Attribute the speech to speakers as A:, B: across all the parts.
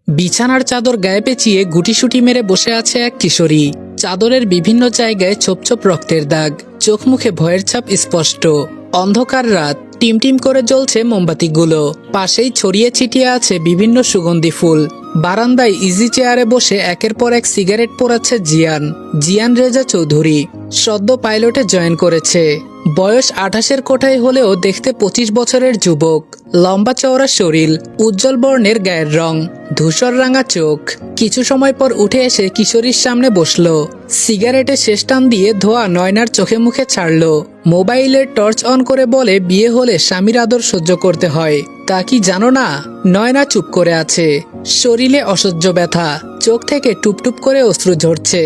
A: বিছানার চাদর গায়ে পেঁচিয়ে গুটিসুটি মেরে বসে আছে এক কিশোরী। চাদরের বিভিন্ন জায়গায় ছোপ ছোপ রক্তের দাগ, চোখ মুখে ভয়ের ছাপ স্পষ্ট। অন্ধকার রাত, টিমটিম করে জ্বলছে মোমবাতিগুলো। পাশেই ছড়িয়ে ছিটিয়ে আছে বিভিন্ন সুগন্ধি ফুল। বারান্দায় ইজি চেয়ারে বসে একের পর এক সিগারেট পোড়াচ্ছে জিয়ান রেজা চৌধুরী। সদ্য পাইলটে জয়েন করেছে। বয়স 28-এর কোঠায় হলেও দেখতে 25 বছরের যুবক। লম্বা চওড়া শরীর, উজ্জ্বল বর্ণের গায়ের রং, ধূসর রাঙা চোখ। কিছু সময় পর উঠে এসে কিশোরীর সামনে বসলো। সিগারেটে শেষ টান দিয়ে ধোয়া নয়নার চোখে মুখে ছাড়লো। মোবাইলের টর্চ অন করে বলে বিয়ে হলে স্বামীর আদর সহ্য করতে হয়। তা কি জানো না? নয়না চুপ করে আছে। শরীরে অসহ্য ব্যথা, চোখ থেকে টুপটুপ করে অশ্রু ঝরছে।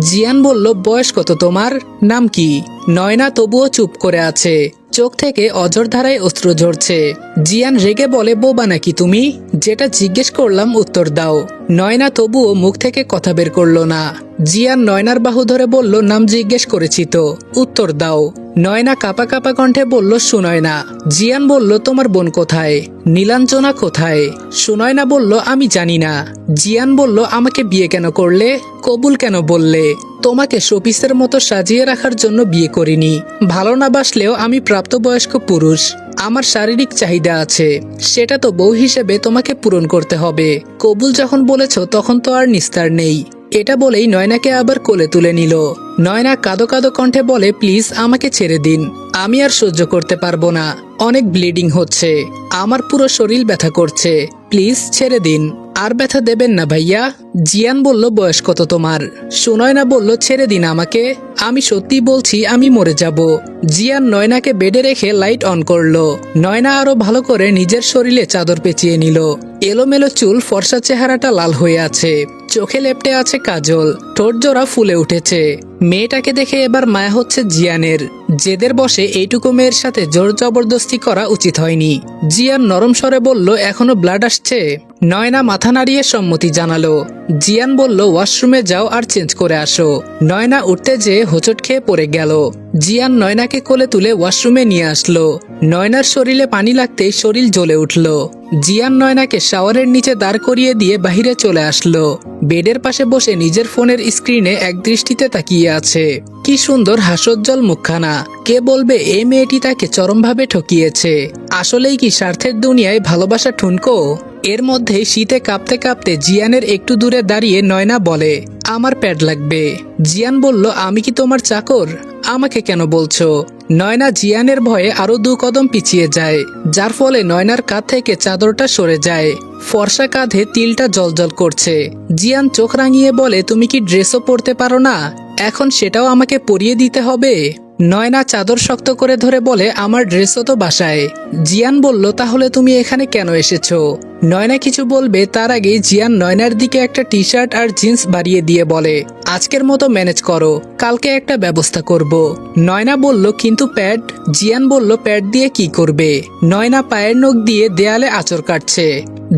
A: জিয়ান বলল, বয়স কত তোমার? নাম কি? নয়না তবুও চুপ করে আছে, চোখ থেকে অঝর ধারায় অশ্রু ঝরছে। জিয়ান রেগে বলে, বোবা নাকি তুমি? যেটা জিজ্ঞেস করলাম উত্তর দাও। নয়না তবুও মুখ থেকে কথা বের করলো না। জিয়ান নয়নার বাহু ধরে বলল, নাম জিজ্ঞেস করেছি তো, উত্তর দাও। নয়না কাপা কাপা কণ্ঠে বলল, সুনয়না। জিয়ান বলল, তোমার বোন কোথায়? নীলাঞ্জনা কোথায়? সুনয়না বলল, আমি জানি না। জিয়ান বলল, আমাকে বিয়ে কেন করলে? কবুল কেন বললে? তোমাকে শোপিসের মতো সাজিয়ে রাখার জন্য বিয়ে করিনি। ভালো না বাসলেও আমি প্রাপ্তবয়স্ক পুরুষ। আমার শারীরিক চাহিদা আছে, সেটা তো বউ হিসেবে তোমাকে পূরণ করতে হবে। কবুল যখন বলেছ তখন তো আর নিস্তার নেই। এটা বলেই নয়নাকে আবার কোলে তুলে নিল। নয়না কাঁদো কাঁদো কণ্ঠে বলে, প্লিজ আমাকে ছেড়ে দিন, আমি আর সহ্য করতে পারবো না। অনেক ব্লিডিং হচ্ছে, আমার পুরো শরীর ব্যথা করছে, প্লিজ ছেড়ে দিন। আর ব্যথা দেবেন না ভাইয়া। জিয়ান বলল, বয়স কত তোমার? সুনয়না বলল, ছেড়ে দিন আমাকে, আমি সত্যি বলছি আমি মরে যাব। জিয়ান নয়নাকে বেডে রেখে লাইট অন করলো। নয়না আরো ভালো করে নিজের শরীরে চাদর পেঁচিয়ে নিল। এলোমেলো চুল, ফর্সা চেহারাটা লাল হয়ে আছে, চোখে লেপটে আছে কাজল, ঠোঁট জোড়া ফুলে উঠেছে। মেয়েটাকে দেখে এবার মায়া হচ্ছে জিয়ানের। জেদের বসে এইটুকু মেয়ের সাথে জোর জবরদস্তি করা উচিত হয়নি। জিয়ান নরম স্বরে বলল, এখনো ব্লাড আসছে? নয়না মাথা নাড়িয়ে সম্মতি জানালো। জিয়ান বলল, ওয়াশরুমে যাও আর চেঞ্জ করে আসো। নয়না উঠতে যেয়ে হোঁচট খেয়ে পড়ে গেল। জিয়ান নয়নাকে কোলে তুলে ওয়াশরুমে নিয়ে আসলো। নয়নার শরীরে পানি লাগতেই শরীর জ্বলে উঠল। জিয়ান নয়নাকে শাওয়ারের নিচে দাঁড় করিয়ে দিয়ে বাহিরে চলে আসলো। বেডের পাশে বসে নিজের ফোনের স্ক্রিনে এক দৃষ্টিতে তাকিয়ে আছে। কি সুন্দর হাস্যোজ্জ্বল মুখখানা। কে বলবে এই মেয়েটি তাকে চরমভাবে ঠকিয়েছে? আসলেই কি স্বার্থের দুনিয়ায় ভালোবাসা ঠুনকো? এর মধ্যে শীতে কাঁপতে কাঁপতে জিয়ানের একটু দূরে দাঁড়িয়ে নয়না বলে, আমার প্যাড লাগবে। জিয়ান বলল, আমি কি তোমার চাকর? আমাকে কেন বলছো? নয়না জিয়ানের ভয়ে আরো 2 কদম পিছিয়ে যায়, যার ফলে নয়নার কাঁধ থেকে চাদরটা সরে যায়। ফর্সা কাঁধে তিলটা জলজল করছে। জিয়ান চোখ রাঙিয়ে বলে, তুমি কি ড্রেসও পরতে পারো না? এখন সেটাও আমাকে পরিয়ে দিতে হবে? নয়না চাদর শক্ত করে ধরে বলে, আমার ড্রেসও তো বাসায়। জিয়ান বলল, তাহলে তুমি এখানে কেন এসেছো? নয়না কিছু বলবে তার আগে জিয়ান নয়নার দিকে একটা টি শার্ট আর জিন্স বাড়িয়ে দিয়ে বলে, আজকের মতো ম্যানেজ করো, কালকে একটা ব্যবস্থা করব। নয়না বলল, কিন্তু প্যাড? জিয়ান বলল, প্যাড দিয়ে কি করবে? নয়না পায়ের নখ দিয়ে দেয়ালে আঁচড় কাটছে।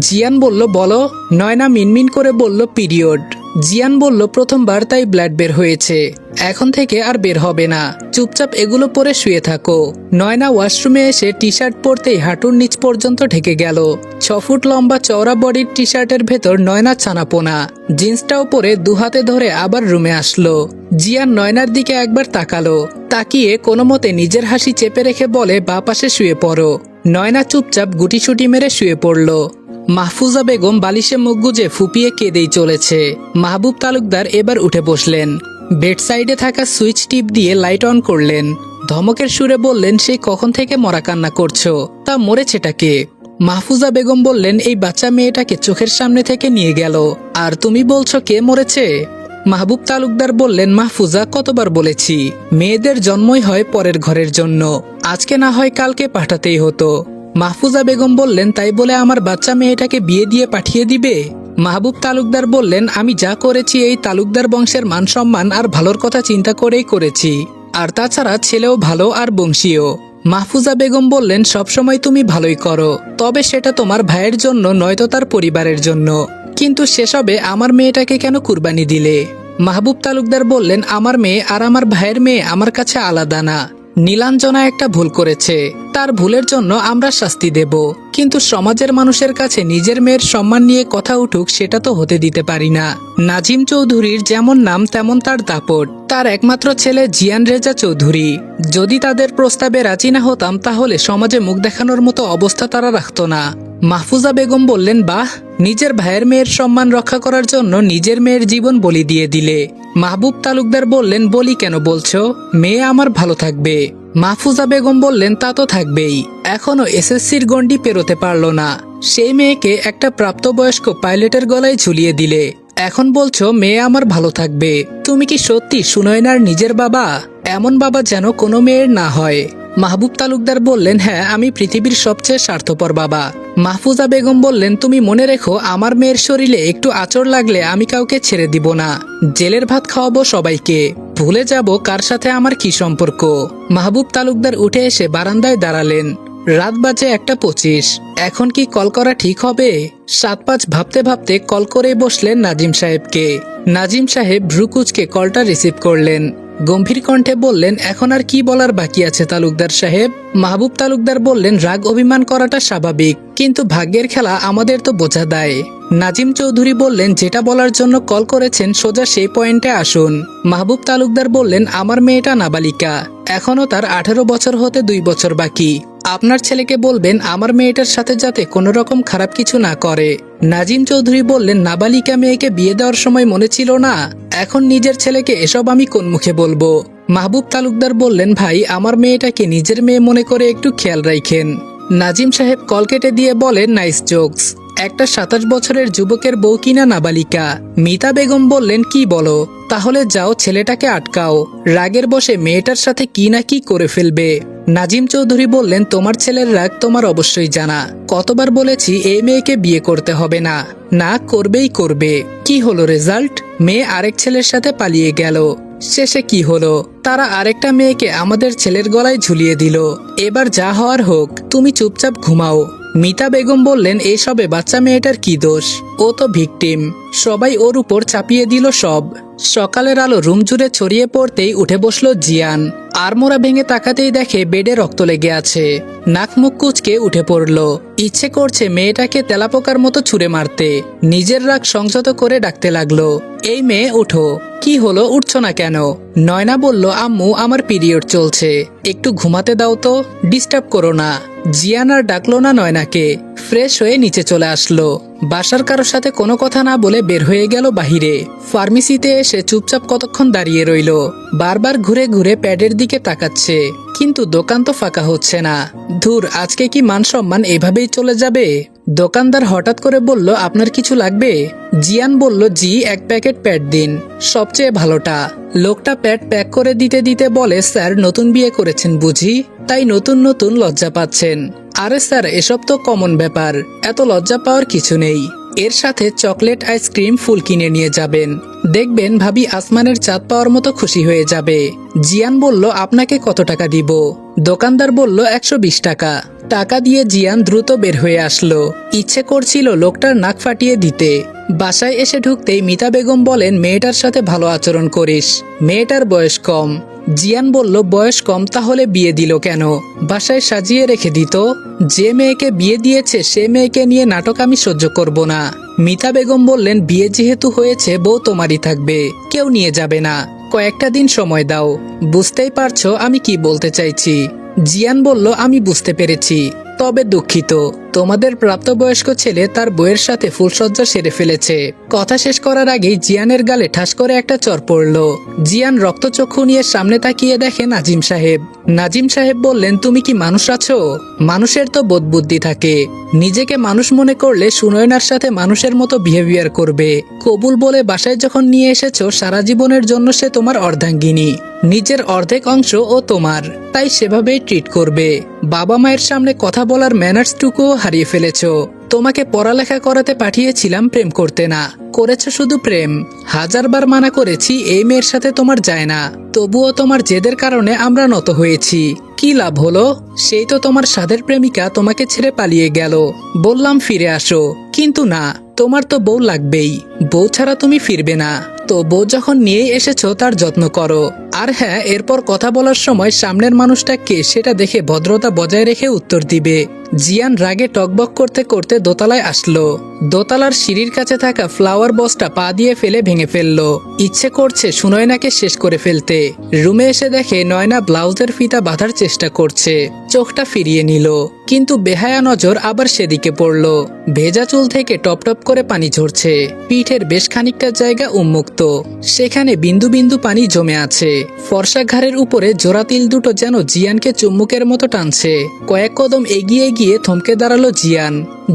A: জিয়ান বলল, বলো। নয়না মিনমিন করে বলল, পিরিয়ড। জিয়ান বলল, প্রথমবার তাই ব্লাড বের হয়েছে, এখন থেকে আর বের হবে না, চুপচাপ এগুলো পরে শুয়ে থাকো। নয়না ওয়াশরুমে এসে টি শার্ট পরতেই হাঁটুর নিচ পর্যন্ত ঢেকে গেল। 6 ফুট লম্বা চওড়া বডির টি শার্টের ভেতর নয়না ছানাপোনা। জিন্সটাও পরে 2 হাতে ধরে আবার রুমে আসলো। জিয়ান নয়নার দিকে একবার তাকালো, তাকিয়ে কোনো মতে নিজের হাসি চেপে রেখে বলে, বা পাশে শুয়ে পড়ো। নয়না চুপচাপ গুটিসুটি মেরে শুয়ে পড়ল। মাহফুজা বেগম বালিশে মুখ গুজে ফুপিয়ে কেঁদেই চলেছে। মাহবুব তালুকদার এবার উঠে বসলেন। বেড সাইডে থাকা সুইচ টিপ দিয়ে লাইট অন করলেন। ধমকের সুরে বললেন, সেই কখন থেকে মরা কান্না করছো? তা মরেছেটাকে? মাহফুজা বেগম বললেন, এই বাচ্চা মেয়েটাকে চোখের সামনে থেকে নিয়ে গেল, আর তুমি বলছো কে মরেছে? মাহবুব তালুকদার বললেন, মাহফুজা, কতবার বলেছি, মেয়েদের জন্মই হয় পরের ঘরের জন্য, আজকে না হয় কালকে পাঠাতেই হতো। মাহফুজা বেগম বললেন, তাই বলে আমার বাচ্চা মেয়েটাকে বিয়ে দিয়ে পাঠিয়ে দিবে? মাহবুব তালুকদার বললেন, আমি যা করেছি এই তালুকদার বংশের মান সম্মান আর ভালোর কথা চিন্তা করেই করেছি, আর তাছাড়া ছেলেও ভালো আর বংশীয়। মাহফুজা বেগম বললেন, সবসময় তুমি ভালোই করো, তবে সেটা তোমার ভাইয়ের জন্য নয়তো তার পরিবারের জন্য, কিন্তু সেসবে আমার মেয়েটাকে কেন কুরবানি দিলে? মাহবুব তালুকদার বললেন, আমার মেয়ে আর আমার ভাইয়ের মেয়ে আমার কাছে আলাদা না। নীলাঞ্জনা একটা ভুল করেছে, তার ভুলের জন্য আমরা শাস্তি দেব, কিন্তু সমাজের মানুষের কাছে নিজের মেয়ের সম্মান নিয়ে কথা উঠুক সেটা তো হতে দিতে পারি না। নাজিম চৌধুরীর যেমন নাম তেমন তার দাপট। তার একমাত্র ছেলে জিয়ান রেজা চৌধুরী। যদি তাদের প্রস্তাবে রাজি না হতাম তাহলে সমাজে মুখ দেখানোর মতো অবস্থা তারা রাখতো না। মাহফুজা বেগম বললেন, বাহ, নিজের ভাইয়ের মেয়ের সম্মান রক্ষা করার জন্য নিজের মেয়ের জীবন বলি দিয়ে দিলে। মাহবুব তালুকদার বললেন, বলি কেন বলছো? মেয়ে আমার ভালো থাকবে। মাহফুজা বেগম বললেন, তা তো থাকবেই। এখনো এসএসসির গণ্ডি পেরোতে পারলো না, সেই মেয়েকে একটা প্রাপ্তবয়স্ক পাইলটের গলায় ঝুলিয়ে দিলে। এখন বলছো মেয়ে আমার ভালো থাকবে। তুমি কি সত্যি সুনয়নার নিজের বাবা? এমন বাবা যেন কোনো মেয়ের না হয়। মাহবুব তালুকদার বললেন, হ্যাঁ, আমি পৃথিবীর সবচেয়ে স্বার্থপর বাবা। মাহফুজা বেগম বললেন, তুমি মনে রেখো, আমার মেয়ের শরীরে একটু আঁচড় লাগলে আমি কাউকে ছেড়ে দিব না। জেলের ভাত খাওয়াবো সবাইকে, ভুলে যাব কার সাথে আমার কি সম্পর্ক। মাহবুব তালুকদার উঠে এসে বারান্দায় দাঁড়ালেন। রাত বাজে 1:25। এখন কি কল করা ঠিক হবে? 7-5 ভাবতে ভাবতে কল করে বসলেন নাজিম সাহেবকে। নাজিম সাহেব ভ্রুকুচকে কলটা রিসিভ করলেন। গম্ভীর কণ্ঠে বললেন, এখন আর কি বলার বাকি আছে তালুকদার সাহেব? মাহবুব তালুকদার বললেন, রাগ অভিমান করাটা স্বাভাবিক, কিন্তু ভাগ্যের খেলা আমাদের তো বোঝা দেয়। নাজিম চৌধুরী বললেন, যেটা বলার জন্য কল করেছেন সোজা সেই পয়েন্টে আসুন। মাহবুব তালুকদার বললেন, আমার মেয়েটা নাবালিকা, এখনো তার 18 বছর হতে 2 বছর বাকি। আপনার ছেলেকে বলবেন আমার মেয়েটার সাথে যাতে কোনো রকম খারাপ কিছু না করে। নাজিম চৌধুরী বললেন, নাবালিকা মেয়েকে বিয়ে দেওয়ার সময় মনে ছিল না? এখন নিজের ছেলেকে এসব আমি কোন মুখে বলবো? মাহবুব তালুকদার বললেন, ভাই, আমার মেয়েটাকে নিজের মেয়ে মনে করে একটু খেয়াল রাখেন। নাজিম সাহেব কল কেটে দিয়ে বলেন, নাইস জোকস। একটা 27 বছরের যুবকের বউ কিনা নাবালিকা? মিতা বেগম বললেন, কি বলো? তাহলে যাও ছেলেটাকে আটকাও, রাগের বসে মেয়েটার সাথে কি না কি করে ফেলবে। নাজিম চৌধুরী বললেন, তোমার ছেলের রাগ তোমার অবশ্যই জানা। কতবার বলেছি এই মেয়েকে বিয়ে করতে হবে না, না করবেই করবে। কি হলো রেজাল্ট? মেয়ে আরেক ছেলের সাথে পালিয়ে গেল। শেষে কি হলো? তারা আরেকটা মেয়েকে আমাদের ছেলের গলায় ঝুলিয়ে দিল। এবার যা হওয়ার হোক, তুমি চুপচাপ ঘুমাও। মিতা বেগম বললেন, এইসবে বাচ্চা মেয়েটার কি দোষ? ও তো ভিকটিম, সবাই ওর উপর চাপিয়ে দিল সব। সকালের আলো রুম জুড়ে ছড়িয়ে পড়তেই উঠে বসলো জিয়ান। আড়মোড়া ভেঙে তাকাতেই দেখে বেডে রক্ত লেগে আছে। নাক মুখ কুচকে উঠে পড়ল। ইচ্ছে করছে মেয়েটাকে তেলাপোকার মতো ছুঁড়ে মারতে। নিজের রাগ সংযত করে ডাকতে লাগলো, এই মেয়ে উঠো। কি হলো, উঠছো না কেন? নয়না বলল, আম্মু, আমার পিরিয়ড চলছে, একটু ঘুমাতে দাও তো, ডিস্টার্ব করো না। জিয়ান আর ডাকলো না নয়নাকে। ফ্রেশ হয়ে নিচে চলে আসলো। বাসার কারোর সাথে কোনো কথা না বলে বের হয়ে গেল বাহিরে। ফার্মেসিতে এসে চুপচাপ কতক্ষণ দাঁড়িয়ে রইল। বারবার ঘুরে ঘুরে প্যাডের দিকে তাকাচ্ছে, কিন্তু দোকান তো ফাঁকা হচ্ছে না। ধুর, আজকে কি মান সম্মান এভাবেই চলে যাবে? দোকানদার হঠাৎ করে বলল, আপনার কিছু লাগবে? জিয়ান বলল, জি, 1 প্যাকেট প্যাড দিন, সবচেয়ে ভালোটা। লোকটা প্যাড প্যাক করে দিতে দিতে বলে, স্যার, নতুন বিয়ে করেছেন বুঝি, তাই নতুন নতুন লজ্জা পাচ্ছেন? আরে স্যার, এসব তো কমন ব্যাপার, এত লজ্জা পাওয়ার কিছু নেই। এর সাথে চকলেট, আইসক্রিম, ফুল কিনে নিয়ে যাবেন, দেখবেন ভাবি আসমানের চাঁদ পাওয়ার মতো খুশি হয়ে যাবে। জিয়ান বলল, আপনাকে কত টাকা দিব? দোকানদার বলল, 120 টাকা। টাকা দিয়ে জিয়ান দ্রুত বের হয়ে আসলো। ইচ্ছে করছিল লোকটার নাক ফাটিয়ে দিতে। বাসায় এসে ঢুকতেই মিতা বেগম বলেন, মেয়েটার সাথে ভালো আচরণ করিস, মেয়েটার বয়স কম। জিয়ান বলল, বয়স কম তাহলে বিয়ে দিল কেন? বাসায় সাজিয়ে রেখে দিত। যে মেয়েকে বিয়ে দিয়েছে সে মেয়েকে নিয়ে নাটক আমি সহ্য করব না। মিতা বেগম বললেন, বিয়ে যেহেতু হয়েছে বউ তোমারই থাকবে, কেউ নিয়ে যাবে না, কয়েকটা দিন সময় দাও। বুঝতেই পারছো আমি কি বলতে চাইছি? জিয়ান বলল, আমি বুঝতে পেরেছি, তবে দুঃখিত, তোমাদের প্রাপ্তবয়স্ক ছেলে তার বউয়ের সাথে ফুলসজ্জা সেরে ফেলেছে। কথা শেষ করার আগেই জিয়ানের গালে ঠাস করে একটা চড় পড়ল। জিয়ান রক্তচক্ষু নিয়ে সামনে তাকিয়ে দেখে নাজিম সাহেব। নাজিম সাহেব বললেন, তুমি কি মানুষ আছো? মানুষের তো বোধ বুদ্ধি থাকে, নিজেকে মানুষ মনে করলে সুনয়নার সাথে মানুষের মতো বিহেভিয়ার করবে। কবুল বলে বাসায় যখন নিয়ে এসেছো, সারা জীবনের জন্য সে তোমার অর্ধাঙ্গিনী, নিজের অর্ধেক অংশ ও তোমার, তাই সেভাবেই ট্রিট করবে। বাবা মায়ের সামনে কথা বলার ম্যানার্সটুকুও হারিয়ে ফেলেছো। তোমাকে পড়ালেখা করাতে পাঠিয়েছিলাম প্রেম করতে না, করেছো শুধু প্রেম। 1000বার মানা করেছি এই মেয়ের সাথে তোমার যায় না, তবুও তোমার জেদের কারণে আমরা নত হয়েছি। কি লাভ হলো? সেই তো তোমার সাধের প্রেমিকা তোমাকে ছেড়ে পালিয়ে গেল। বললাম ফিরে আসো, কিন্তু না, তোমার তো বউ লাগবেই, বউ ছাড়া তুমি ফিরবে না। তো বউ যখন নিয়ে এসেছো তার যত্ন করো, আর হ্যাঁ, এরপর কথা বলার সময় সামনের মানুষটা কে সেটা দেখে ভদ্রতা বজায় রেখে উত্তর দিবে। জিয়ান রাগে টকবক করতে করতে দোতলায় আসলো। দোতলার সিঁড়ির কাছে থাকা ফ্লাওয়ার বক্সটা পা দিয়ে ফেলে ভেঙে ফেললো। ইচ্ছে করছে সুনয়নাকে শেষ করে ফেলতে। রুমে এসে দেখে নয়না ব্লাউজের ফিতা বাঁধার চেষ্টা করছে। চোখটা ফিরিয়ে নিল, কিন্তু বেহায়া নজর আবার সেদিকে পড়ল। ভেজা চুল থেকে টপ টপ করে পানি ঝরছে। পিঠের বেশ খানিকটা জায়গা উন্মুক্ত, সেখানে বিন্দু বিন্দু পানি জমে আছে। ফর্সা ঘাড়ের উপরে জোড়া তিল দুটো যেন জিয়ানকে চুম্বুকের মতো টানছে। কয়েক কদম এগিয়ে গিয়ে থমকে দাঁড়ালো জিয়ান।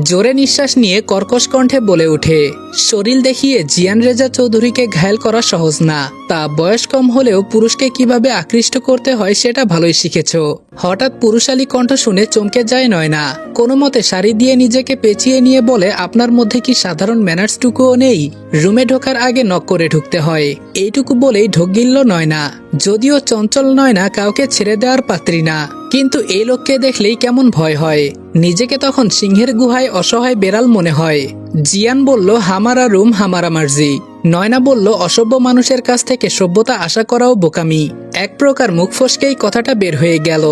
A: জোরে নিঃশ্বাস নিয়ে কর্কশ কণ্ঠে বলে ওঠে, শরীর দেখিয়ে জিয়ান রেজা চৌধুরীকে ঘায়েল করা সহজ না। তা বয়স কম হলেও পুরুষকে কিভাবে আকৃষ্ট করতে হয় সেটা ভালোই শিখেছ। হঠাৎ পুরুষালী কণ্ঠ শুনে চমকে যায় নয়না। কোনো মতে শাড়ি দিয়ে নিজেকে পেঁচিয়ে নিয়ে বলে, আপনার মধ্যে কি সাধারণ ম্যানার্সটুকুও নেই? রুমে ঢোকার আগে নক করে ঢুকতে হয়, এইটুকু বলেই ঢোক গিলল নয়না। যদিও চঞ্চল নয়না কাউকে ছেড়ে দেওয়ার পাত্রী না, কিন্তু এই লোককে দেখলেই কেমন ভয় হয়। নিজেকে তখন সিংহের গুহায় অসহায় বেড়াল মনে হয়। জিয়ান বলল, হামারা রুম হামারা মার্জি। নয়না বলল, অসভ্য মানুষের কাছ থেকে সভ্যতা আশা করাও বোকামি। এক প্রকার মুখ ফসকেই কথাটা বের হয়ে গেল।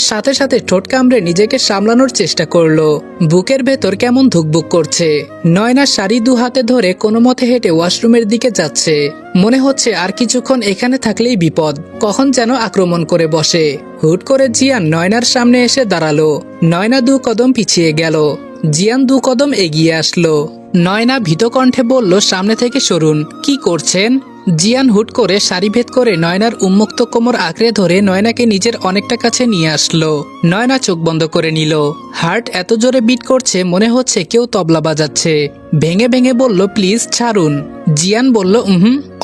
A: সাথে সাথে ঠোঁট কামড়ে নিজেকে সামলানোর চেষ্টা করলো। বুকের ভেতর কেমন ধুকবুক করছে। নয়না শাড়ি দু হাতে ধরে কোনো মতে হেঁটে ওয়াশরুমের দিকে যাচ্ছে। মনে হচ্ছে আর কিছুক্ষণ এখানে থাকলেই বিপদ, কখন যেন আক্রমণ করে বসে। হুট করে জিয়ান নয়নার সামনে এসে দাঁড়ালো। নয়না 2 কদম পিছিয়ে গেল। জিয়ান 2 কদম এগিয়ে আসলো। নয়না ভীত কণ্ঠে বলল, সামনে থেকে সরুন। কি করছেন? জিয়ান হুট করে সারি ভেদ করে নয়নার উন্মুক্ত কোমর আঁকড়ে ধরে নয়নাকে নিজের অনেকটা কাছে নিয়ে আসলো। নয়না চোখ বন্ধ করে নিল। হার্ট এত জোরে বিট করছে মনে হচ্ছে কেউ তবলা বাজাচ্ছে। ভেঙে ভেঙে বলল, প্লিজ ছাড়ুন। জিয়ান বলল,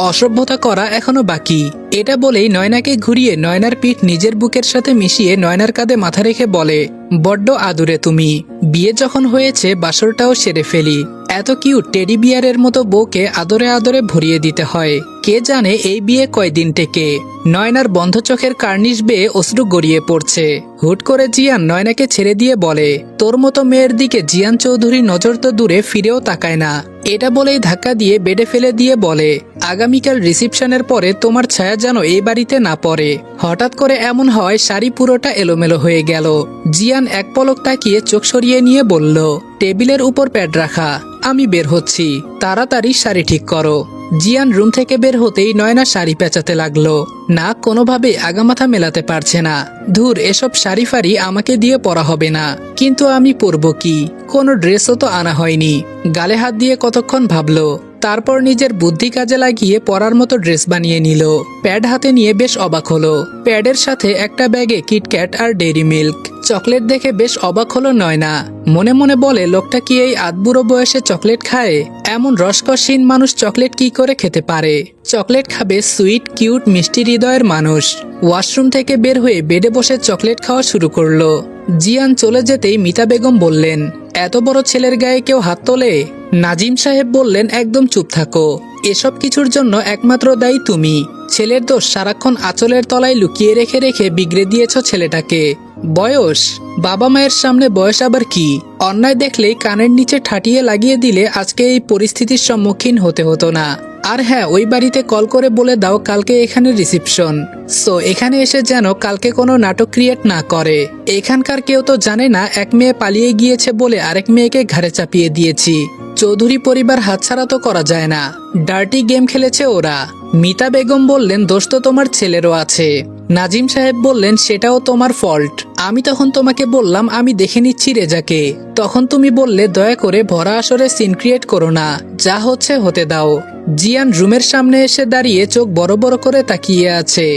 A: অসভ্যতা করা এখনো বাকি। এটা বলেই নয়নাকে ঘুরিয়ে নয়নার পিঠ নিজের বুকের সাথে মিশিয়ে নয়নার কাঁধে মাথা রেখে বলে, বড্ড আদুরে তুমি। বিয়ে যখন হয়েছে বাসরটাও সেরে ফেলি। এত কিউট টেডি বিয়ারের মতো বউকে আদরে আদরে ভরিয়ে দিতে হয়। কে জানে এই বিয়ে কয়দিন টেকে। নয়নার বন্ধ চোখের কার্নিশ বেয়ে অশ্রু গড়িয়ে পড়ছে। হুট করে জিয়ান নয়নাকে ছেড়ে দিয়ে বলে, তোর মতো মেয়ের দিকে জিয়ান চৌধুরী নজর তো দূরে ফিরেও তাকায় না। এটা বলেই ধাক্কা দিয়ে বেডে ফেলে দিয়ে বলে, আগামীকাল রিসিপশনের পরে তোমার ছায়া যেন এই বাড়িতে না পড়ে। হঠাৎ করে এমন হয় শাড়ি পুরোটা এলোমেলো হয়ে গেল। জিয়ান এক পলক তাকিয়ে চোখ সরিয়ে নিয়ে বলল, টেবিলের উপর প্যাড রাখা, আমি বের হচ্ছি, তাড়াতাড়ি শাড়ি ঠিক করো। জিয়ান রুম থেকে বের হতেই নয়না শাড়ি পেঁচাতে লাগলো। না, কোনোভাবে আগামাথা মেলাতে পারছে না। ধুর, এসব শাড়ি ফাড়ি আমাকে দিয়ে পরা হবে না। কিন্তু আমি পরবো কি? কোনো ড্রেসও তো আনা হয়নি। গালে হাত দিয়ে কতক্ষণ ভাবলো, তারপর নিজের বুদ্ধি কাজে লাগিয়ে পরার মতো ড্রেস বানিয়ে নিল। প্যাড হাতে নিয়ে বেশ অবাক হলো। প্যাডের সাথে একটা ব্যাগে কিটক্যাট আর ডেইরি মিল্ক চকলেট দেখে বেশ অবাক হলো নয়না। মনে মনে বলে, লোকটা কি এই আধবুড়ো বয়সে চকলেট খায়? এমন রসকসহীন মানুষ চকলেট কি করে খেতে পারে? চকলেট খাবে সুইট কিউট মিষ্টি হৃদয়ের মানুষ। ওয়াশরুম থেকে বের হয়ে বেডে বসে চকলেট খাওয়া শুরু করলো। জিয়ান চলে যেতেই মিতা বেগম বললেন, এত বড় ছেলের গায়ে কেউ হাত তোলে? নাজিম সাহেব বললেন, একদম চুপ থাকো। এসব কিছুর জন্য একমাত্র দায়ী তুমি। ছেলের দোষ সারাক্ষণ আঁচলের তলায় লুকিয়ে রেখে রেখে বিগড়ে দিয়েছ ছেলেটাকে। বয়স? বাবা মায়ের সামনে বয়স আবার কি? অন্যায় দেখলেই কানের নিচে ঠাটিয়ে লাগিয়ে দিলে আজকে এই পরিস্থিতির সম্মুখীন হতে হতো না। আর হ্যাঁ, ওই বাড়িতে কল করে বলে দাও কালকে এখানে রিসিপশন। সো এখানে এসে যেন কালকে কোনো নাটক ক্রিয়েট না করে। এখানকার কেউ তো জানে না এক মেয়ে পালিয়ে গিয়েছে বলে আরেক মেয়েকে ঘাড়ে চাপিয়ে দিয়েছি। চৌধুরী পরিবার হাতছাড়া তো করা যায় না। ডার্টি গেম খেলেছে ওরা। মিতা বেগম বললেন, দোষ তো তোমার ছেলেরও আছে। নাজিম সাহেব বললেন, সেটাও তোমার ফল্ট। আমি তখন তোমাকে বললাম আমি দেখে নিচ্ছি রেজাকে। তখন তুমি বললে, দয়া করে ভরা আসরে সিন ক্রিয়েট করো না, যা হচ্ছে হতে দাও। জিয়ান রুমের সামনে এসে দাঁড়িয়ে চোখ বড় বড় করে তাকিয়ে আছে।